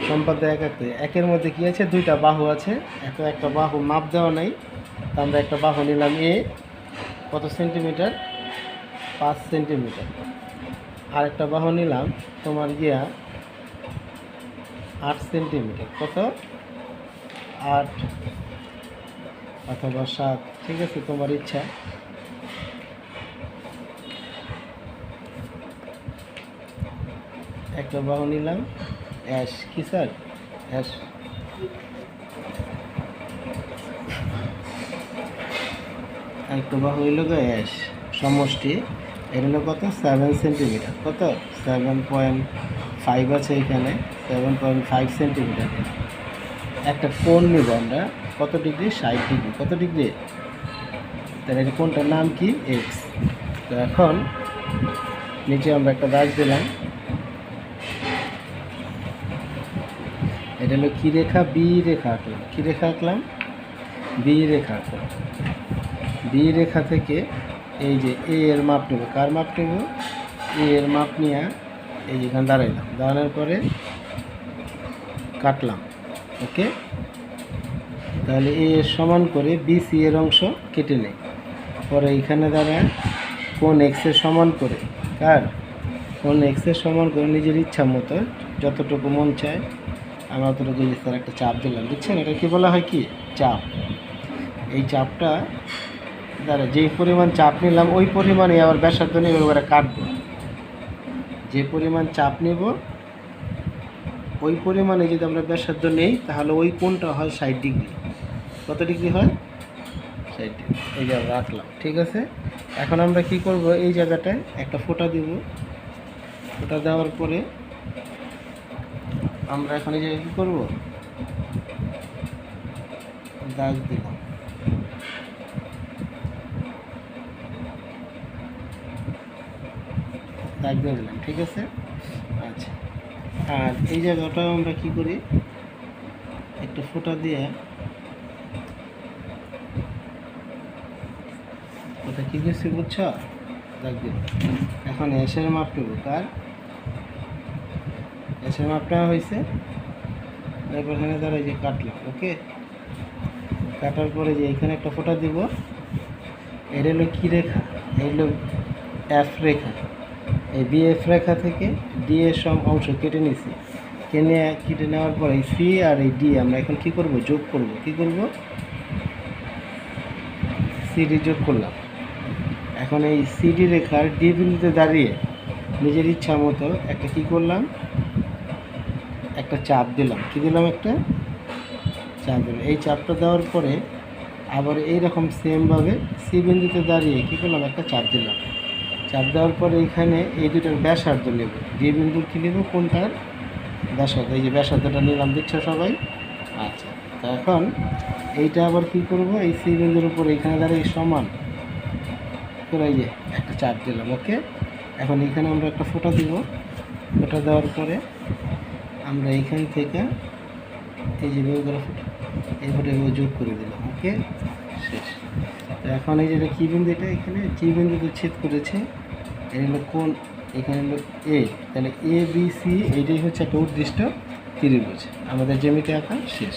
সম্পাদ্য একাতে একের মধ্যে কী আছে, দুইটা বাহু আছে, একটা বাহু মাপ দেওয়া নাই, তো আমরা একটা বাহু নিলাম এ, কত সেন্টিমিটার, 5 সেন্টিমিটার। আর একটা বাহু নিলাম তোমার 8 সেন্টিমিটার, কত, 8 অথবা 7, ঠিক আছে, তোমার ইচ্ছা। একটা বাহু নিলাম অ্যাশ, কি স্যার, অ্যাশ, একটা বাহু হইল অ্যাশ, সমষ্টি, এর হলো কত, 7 সেন্টিমিটার, কত, 7.5 আছে এখানে, 7.5 সেন্টিমিটার। একটা কোণ নিব আমরা, কত ডিগ্রি, 60 ডিগ্রি, কত ডিগ্রি, তাহলে এই কোণটার নাম কি, এক্স। তো এখন নিচে আমরা একটা দাগ দিলাম, এটা হলো কী রেখা, বি রেখা আঁকলাম, কী রেখা আঁকলাম, বি রেখা আঁকলাম। বি রেখা থেকে এই যে এ এর মাপ নেব, কার মাপ নেব, এ এর মাপ নিয়ে এই যেখানে দাঁড়াইলাম, দাঁড়ানোর পরে কাটলাম, ওকে। তাহলে এ এর সমান করে বি সি এর অংশ কেটে নেই, পরে এইখানে দাঁড়ায় কোণ এক্সের সমান করে, কার, কোণ এক্সের সমান করে নিজের ইচ্ছা মতো যতটুকু মন চায় আমরা অতটুকু স্যার একটা চাপ দিলাম, বুঝছেন, এটা কি বলা হয়, কি চাপ। এই চাপটা দ্বারা যেই পরিমাণ চাপ নিলাম ওই পরিমাণে আবার ব্যাসার্ধ নিয়ে এবারে কাটবো, যে পরিমাণ চাপ নেব ওই পরিমাণে যদি আমরা ব্যাসার্ধ নেই তাহলে ওই কোণটা হয় 60 ডিগ্রি, কত ডিগ্রি হয়, 60 ডিগ্রি। এই যে রাখলাম, ঠিক আছে। এখন আমরা কি করব, এই জায়গাটায় একটা ফোঁটা দিব, ফোঁটা দেওয়ার পরে আমরা এখন এই জায়গায় কী করবো, দাগ দিলাম, দাগ দিয়ে দিলাম, ঠিক আছে। আচ্ছা, আর এই জায়গাটাও আমরা কি করি, একটা ফোঁটা দিয়ে, ওটা কী করছি বুঝছ, দাগ দিলাম। এখন এসের মাপ নেব, কার, এসের মাপ নেওয়া হয়েছে, এরপর এখানে দ্বারা যে কাটলাম, ওকে। কাটার পরে যে এখানে একটা ফোঁটা দিব, এর হলো কী রেখা, এই হলো এফ রেখা, এই বি এফ রেখা থেকে ডি এর সব অংশ কেটে নিছি, কেটে নেওয়ার পরে এই সি আর এই ডি আমরা এখন কী করব, যোগ করব, কী করব, সিডি যোগ করলাম। এখন এই সিডি রেখার ডি বিন্দুতে দাঁড়িয়ে নিজের ইচ্ছা মতো একটা কী করলাম, একটা চাপ দিলাম, কী দিলাম, একটা চাপ দিলাম। এই চাপটা দেওয়ার পরে আবার এইরকম সেমভাবে সি বিন্দুতে দাঁড়িয়ে কী করলাম, একটা চাপ দিলাম। চাপ দেওয়ার পরে এইখানে এই দুটোর ব্যাসার্ধ নেব, যে বিন্দুর কী নেব, কোনটার ব্যাসার্ধ, এই যে ব্যাসার্ধটা নিলাম, দিচ্ছ সবাই। আচ্ছা, তো এখন এইটা আবার কী করব, এই সি বিন্দুর উপর এইখানে দাঁড়িয়ে সমান করে এই যে একটা চাপ দিলাম, ওকে। এখন এইখানে আমরা একটা ফোঁটা দিব, ফোঁটা দেওয়ার পরে আমরা এইখান থেকে এই যে ফোঁটা, এই ফোঁটা যোগ করে দিলাম, ওকে, শেষ। তো এখন এই যেটা কী বিন্দু, এটা এখানে জি বিন্দুতে ছেদ করেছে, এর হলো কোন, এখানে হলো এ, তাহলে এ বি সি এইটাই হচ্ছে একটা উদ্দিষ্ট ত্রিভুজ, আমাদের জ্যামিতি আঁকা শেষ।